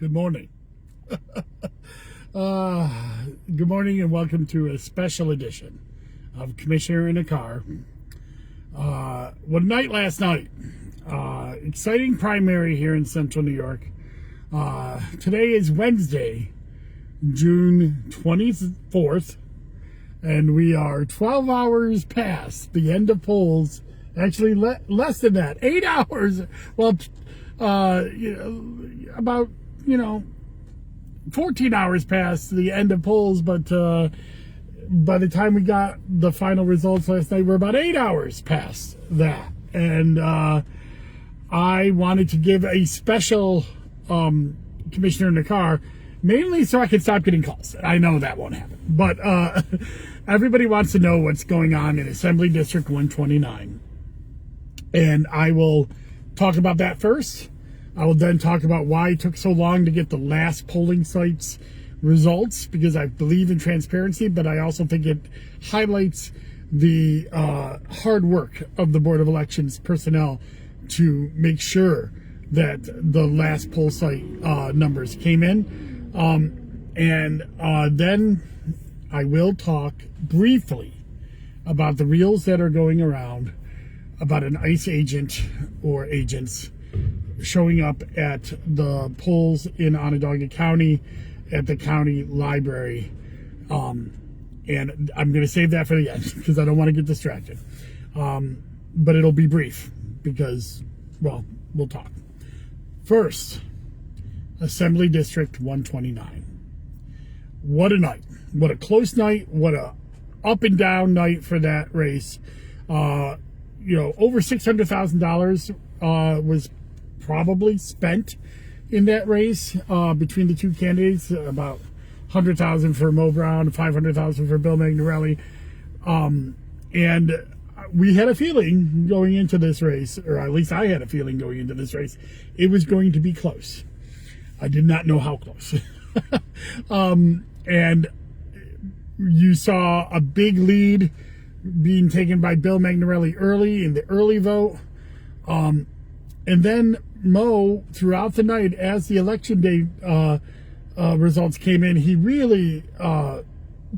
Good morning. Good morning and welcome to a special edition of Commissioner in a Car. What a night last night. Exciting primary here in central New York. Today is Wednesday, June 24th, and we are 12 hours past the end of polls. Actually, less than that, 8 hours. Well, about 14 hours past the end of polls, but by the time we got the final results last night, we're about 8 hours past that. And I wanted to give a special commissioner in the car, mainly so I could stop getting calls. I know that won't happen, but everybody wants to know what's going on in Assembly District 129. And I will talk about that first. I will then talk about why it took so long to get the last polling sites results, because I believe in transparency, but I also think it highlights the hard work of the Board of Elections personnel to make sure that the last poll site numbers came in. And then I will talk briefly about the reels that are going around about an ICE agent or agents showing up at the polls in Onondaga County at the county library. And I'm going to save that for the end because I don't want to get distracted. But it'll be brief because, well, we'll talk. First, Assembly District 129. What a night. What a close night. What a up and down night for that race. Over $600,000 was probably spent in that race between the two candidates. About $100,000 for Mo Brown, $500,000 for Bill Magnarelli. And we had a feeling going into this race, or at least I had a feeling going into this race, it was going to be close. I did not know how close. And you saw a big lead being taken by Bill Magnarelli early in the early vote. And then Mo, throughout the night, as the election day results came in, he really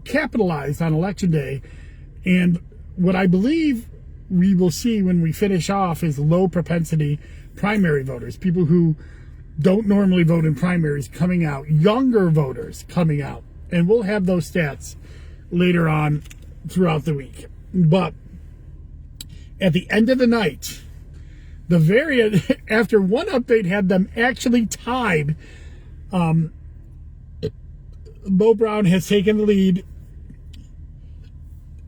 capitalized on election day. And what I believe we will see when we finish off is low propensity primary voters, people who don't normally vote in primaries coming out, younger voters coming out. And we'll have those stats later on throughout the week. But at the end of the night, after one update had them actually tied, Mo Brown has taken the lead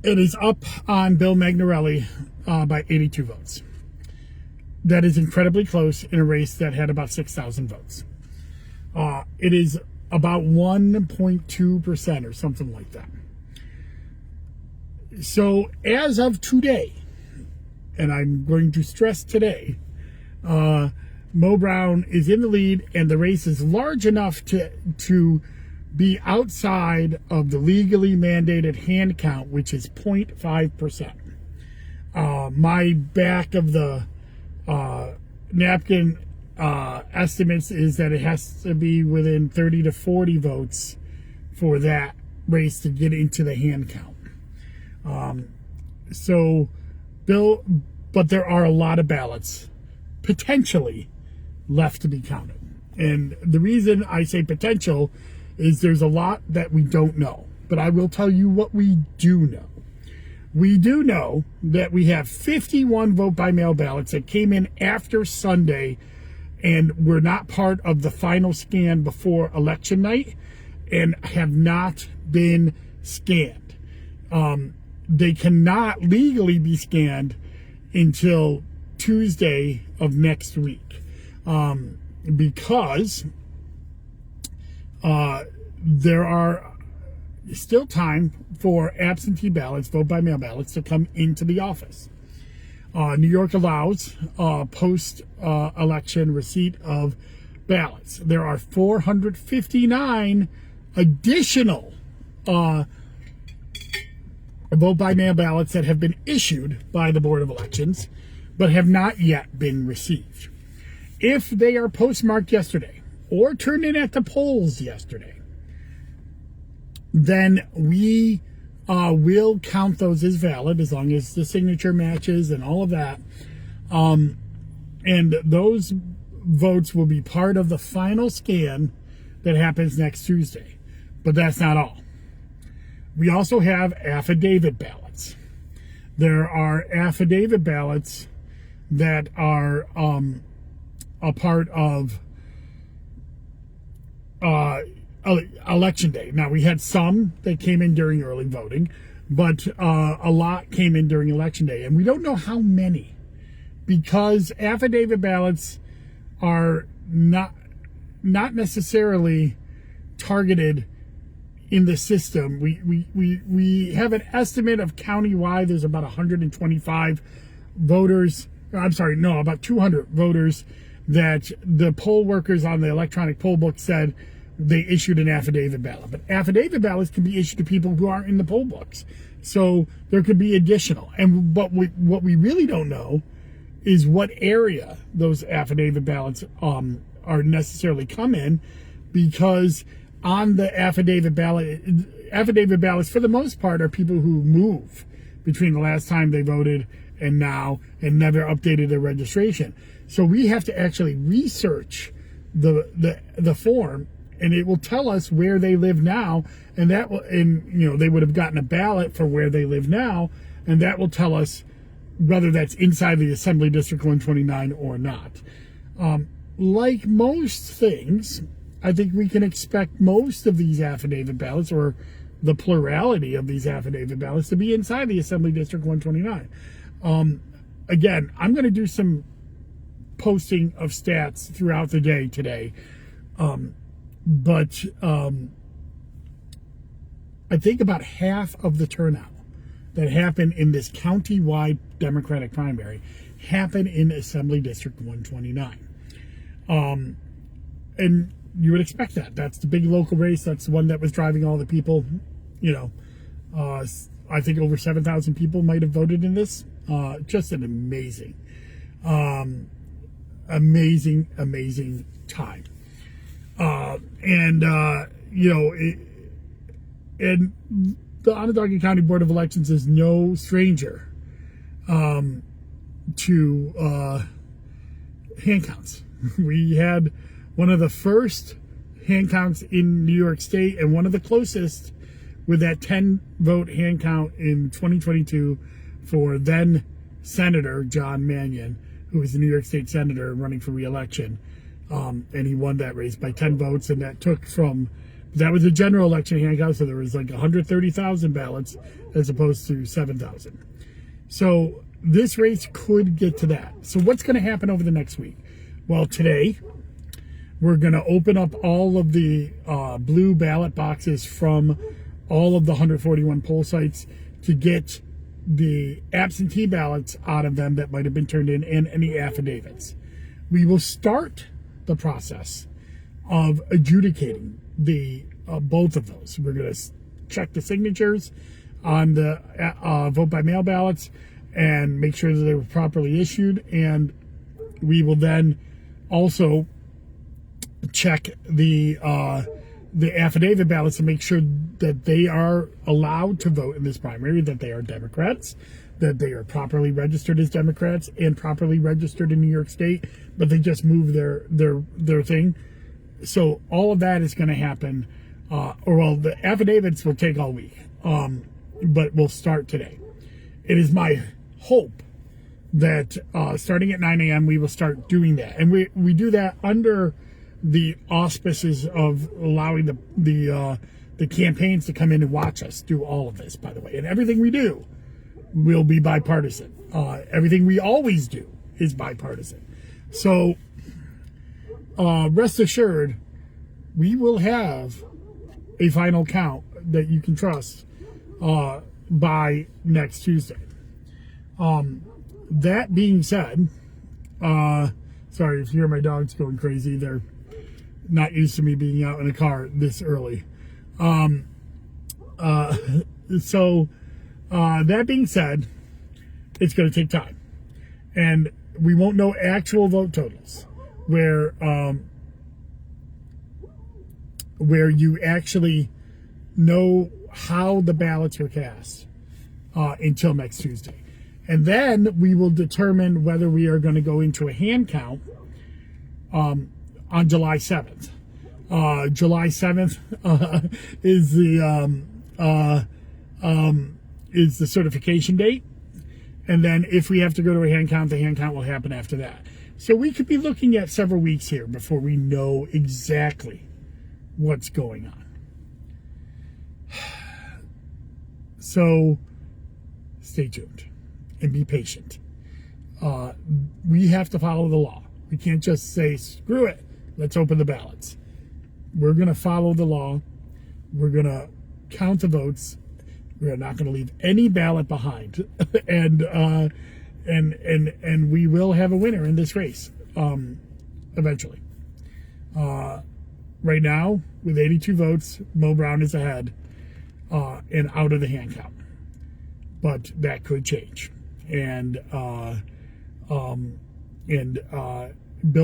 and is up on Bill Magnarelli by 82 votes. That is incredibly close in a race that had about 6,000 votes. It is about 1.2% or something like that. So as of today, and I'm going to stress today, Mo Brown is in the lead, and the race is large enough to be outside of the legally mandated hand count, which is 0.5%. My back of the napkin estimates is that it has to be within 30 to 40 votes for that race to get into the hand count. But there are a lot of ballots potentially left to be counted. And the reason I say potential is there's a lot that we don't know. But I will tell you what we do know. We do know that we have 51 vote by mail ballots that came in after Sunday and were not part of the final scan before election night and have not been scanned. They cannot legally be scanned until Tuesday of next week because there are still time for absentee ballots, vote by mail ballots to come into the office. New York allows post-election receipt of ballots. There are 459 additional vote by mail ballots that have been issued by the Board of Elections but have not yet been received. If they are postmarked yesterday or turned in at the polls yesterday, then we will count those as valid as long as the signature matches and all of that. And those votes will be part of the final scan that happens next Tuesday. But that's not all. We also have affidavit ballots. There are affidavit ballots that are a part of Election Day. Now, we had some that came in during early voting, but a lot came in during Election Day. And we don't know how many, because affidavit ballots are not necessarily targeted in the system. We have an estimate of countywide. There's about 125 voters. I'm sorry, no, about 200 voters that the poll workers on the electronic poll book said they issued an affidavit ballot. But affidavit ballots can be issued to people who aren't in the poll books. So there could be additional. But what we really don't know is what area those affidavit ballots are necessarily come in, because on the affidavit ballots for the most part are people who move between the last time they voted and now and never updated their registration. So we have to actually research the form, and it will tell us where they live now, and that will, and they would have gotten a ballot for where they live now, and that will tell us whether that's inside the Assembly District 129 or not. Like most things, I think we can expect most of these affidavit ballots, or the plurality of these affidavit ballots, to be inside the Assembly District 129. Again, I'm going to do some posting of stats throughout the day today. But I think about half of the turnout that happened in this county-wide Democratic primary happened in Assembly District 129. And you would expect that. That's the big local race. That's the one that was driving all the people. I think over 7,000 people might have voted in this. Just an amazing time. And the Onondaga County Board of Elections is no stranger to hand counts. We had one of the first hand counts in New York State, and one of the closest, with that 10-vote hand count in 2022 for then Senator John Mannion, who was the New York State Senator running for re-election. And he won that race by 10 votes, and that was a general election hand count, so there was like 130,000 ballots as opposed to 7,000. So this race could get to that. So what's going to happen over the next week? Well, today we're going to open up all of the blue ballot boxes from all of the 141 poll sites to get the absentee ballots out of them that might have been turned in, and any affidavits. We will start the process of adjudicating the both of those. We're going to check the signatures on the vote by mail ballots and make sure that they were properly issued, and we will then also check the affidavit ballots to make sure that they are allowed to vote in this primary, that they are Democrats, that they are properly registered as Democrats and properly registered in New York State, but they just moved their thing. So all of that is going to happen, the affidavits will take all week, but we'll start today. It is my hope that starting at 9 a.m. we will start doing that, and we do that under the auspices of allowing the campaigns to come in and watch us do all of this, by the way. And everything we do will be bipartisan. Everything we always do is bipartisan. So rest assured, we will have a final count that you can trust by next Tuesday. That being said, sorry if you hear my dogs going crazy. They're not used to me being out in a car this early. That being said, it's going to take time, and we won't know actual vote totals where where you actually know how the ballots were cast until next Tuesday. And then we will determine whether we are going to go into a hand count on July 7th. July 7th is the certification date. And then if we have to go to a hand count, the hand count will happen after that. So we could be looking at several weeks here before we know exactly what's going on. So stay tuned and be patient. We have to follow the law. We can't just say, screw it, let's open the ballots. We're going to follow the law. We're going to count the votes. We're not going to leave any ballot behind. and we will have a winner in this race eventually. Right now, with 82 votes, Mo Brown is ahead and out of the hand count. But that could change. And Bill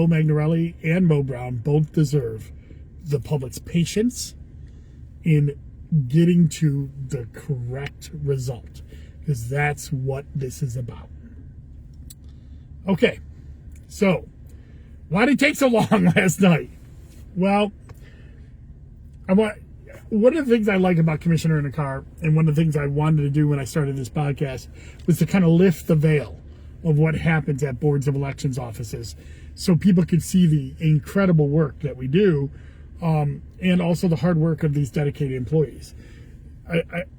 Magnarelli and Mo Brown both deserve the public's patience in getting to the correct result, because that's what this is about. Okay, so why did it take so long last night? Well, one of the things I like about Commissioner in a Car, and one of the things I wanted to do when I started this podcast, was to kind of lift the veil of what happens at boards of elections offices so people could see the incredible work that we do, and also the hard work of these dedicated employees.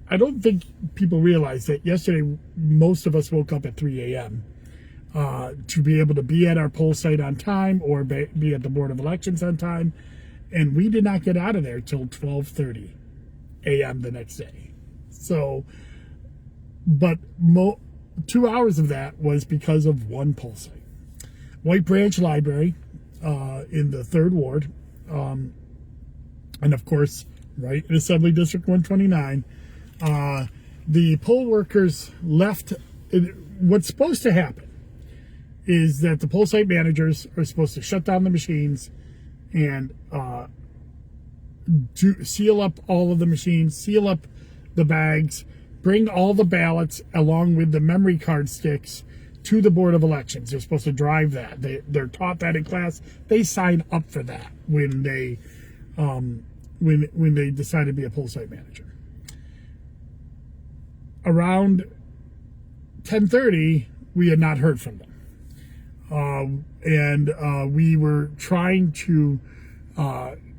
I don't think people realize that yesterday most of us woke up at 3 a.m. To be able to be at our poll site on time or be at the Board of Elections on time, and we did not get out of there till 12:30 a.m. the next day. So, but 2 hours of that was because of one poll site. White Branch Library in the 3rd Ward, and of course, right in Assembly District 129, the poll workers left. What's supposed to happen is that the poll site managers are supposed to shut down the machines and seal up all of the machines, seal up the bags, bring all the ballots along with the memory card sticks to the Board of Elections. They're supposed to drive that. They're taught that in class. They sign up for that when they decide to be a poll site manager. Around 10:30, we had not heard from them, and we were trying to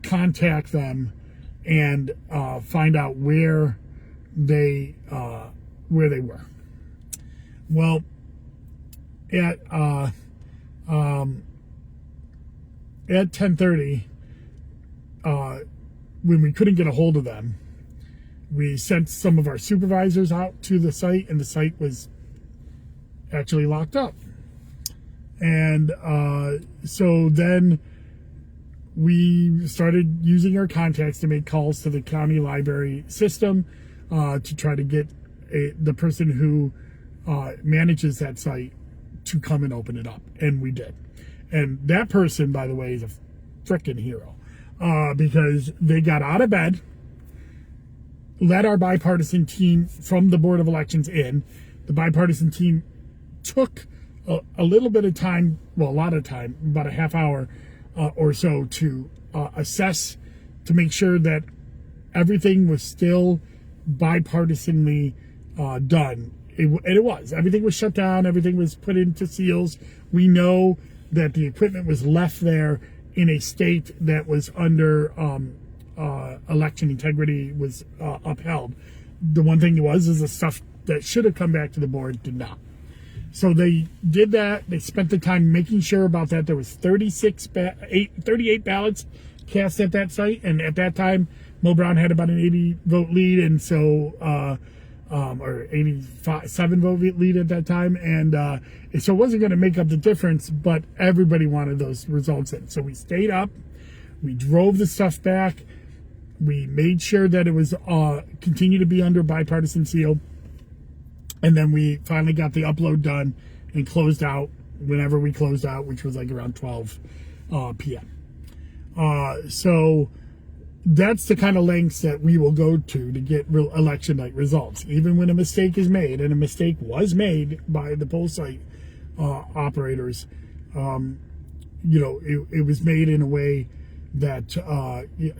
contact them and find out where they were. Well, at 10:30, when we couldn't get a hold of them, we sent some of our supervisors out to the site, and the site was actually locked up. And so then we started using our contacts to make calls to the county library system to try to get the person who manages that site to come and open it up. And we did. And that person, by the way, is a frickin' hero because they got out of bed, let our bipartisan team from the Board of Elections in. The bipartisan team took a little bit of time, well, a lot of time, about a half hour or so to assess, to make sure that everything was still bipartisanly done. And it was. Everything was shut down. Everything was put into seals. We know that the equipment was left there in a state that was under election integrity was upheld. The one thing is the stuff that should have come back to the board did not. So they did that. They spent the time making sure about that. There was 38 ballots cast at that site, and at that time, Mo Brown had about an 80 vote lead, and so or 87 vote lead at that time, and so it wasn't going to make up the difference. But everybody wanted those results in, so we stayed up. We drove the stuff back. We made sure that it was continued to be under bipartisan seal. And then we finally got the upload done and closed out whenever we closed out, which was like around 12 p.m. So that's the kind of lengths that we will go to get election night results. Even when a mistake is made, and a mistake was made by the poll site operators, it was made in a way that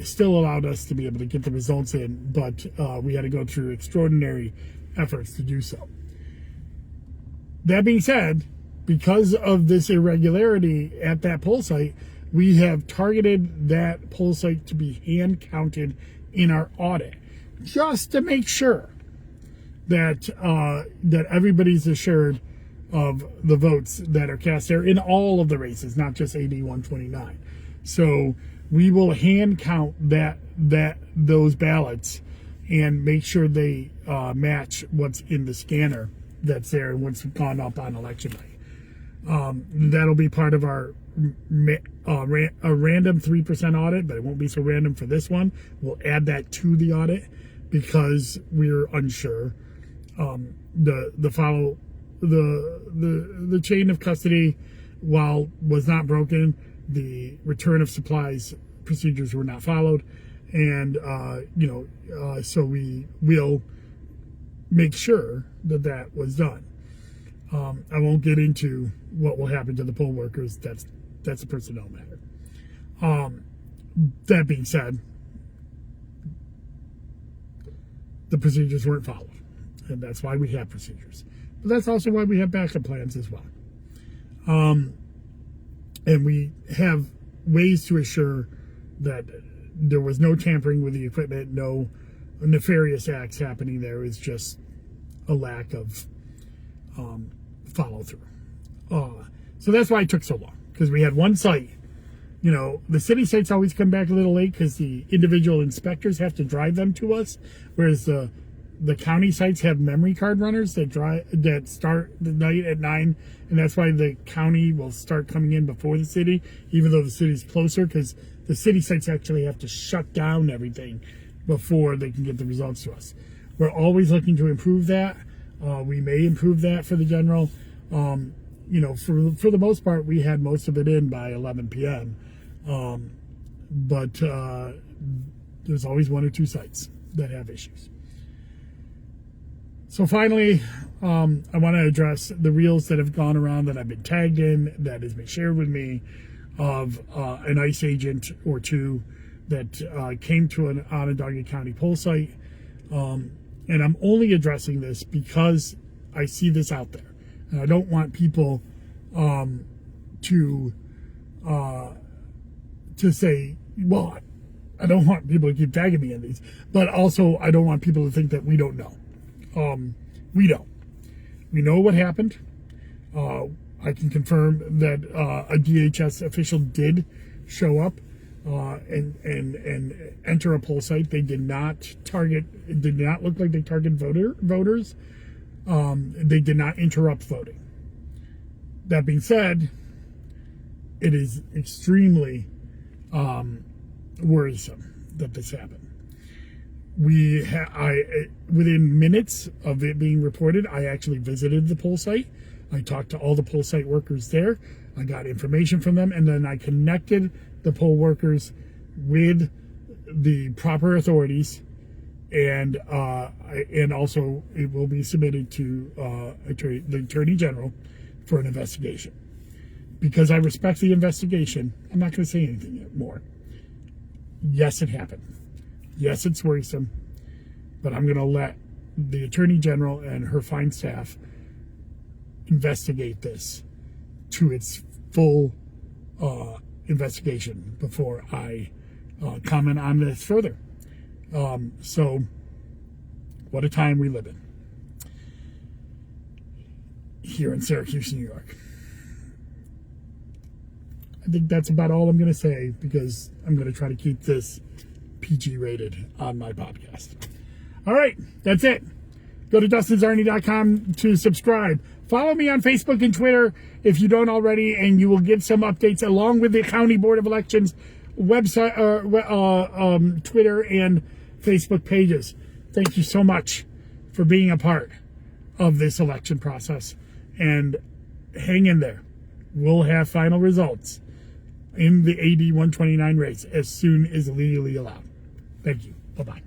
still allowed us to be able to get the results in, but we had to go through extraordinary efforts to do so. That being said, because of this irregularity at that poll site, we have targeted that poll site to be hand counted in our audit, just to make sure that that everybody's assured of the votes that are cast there in all of the races, not just AB 129. So we will hand count those ballots and make sure they match what's in the scanner that's there and what's gone up on election night. That'll be part of our a random 3% audit, but it won't be so random for this one. We'll add that to the audit because we're unsure. The chain of custody, while was not broken, the return of supplies procedures were not followed, and so we will make sure that was done. I won't get into what will happen to the poll workers. That's a personnel matter. That being said, the procedures weren't followed, and that's why we have procedures. But that's also why we have backup plans as well. And we have ways to assure that there was no tampering with the equipment, no nefarious acts happening there. It's just a lack of follow through. So that's why it took so long, because we had one site. The city sites always come back a little late because the individual inspectors have to drive them to us, whereas the county sites have memory card runners that start the night at 9, and that's why the county will start coming in before the city, even though the city's closer, because the city sites actually have to shut down everything before they can get the results to us. We're always looking to improve that. We may improve that for the general. For the most part, we had most of it in by 11 p.m. But there's always one or two sites that have issues. So finally, I want to address the reels that have gone around that I've been tagged in, that has been shared with me, of an ICE agent or two that came to an Onondaga County poll site. And I'm only addressing this because I see this out there. And I don't want people to say, well, I don't want people to keep tagging me in these, but also I don't want people to think that we don't know. We don't. We know what happened. I can confirm that a DHS official did show up and enter a poll site. They did not target. It did not look like they targeted voters. They did not interrupt voting. That being said, it is extremely worrisome that this happened. Within minutes of it being reported, I actually visited the poll site. I talked to all the poll site workers there. I got information from them, and then I connected the poll workers with the proper authorities, and also it will be submitted to the Attorney General for an investigation. Because I respect the investigation, I'm not going to say anything more. Yes, it happened. Yes, it's worrisome, but I'm going to let the Attorney General and her fine staff investigate this to its full investigation before I comment on this further. So, what a time we live in here in Syracuse, New York. I think that's about all I'm going to say, because I'm going to try to keep this PG rated on my podcast. All right, that's it. Go to DustinZarny.com to subscribe. Follow me on Facebook and Twitter if you don't already, and you will get some updates along with the County Board of Elections website, Twitter and Facebook pages. Thank you so much for being a part of this election process, and hang in there. We'll have final results in the AD 129 race as soon as legally allowed. Thank you. Bye-bye.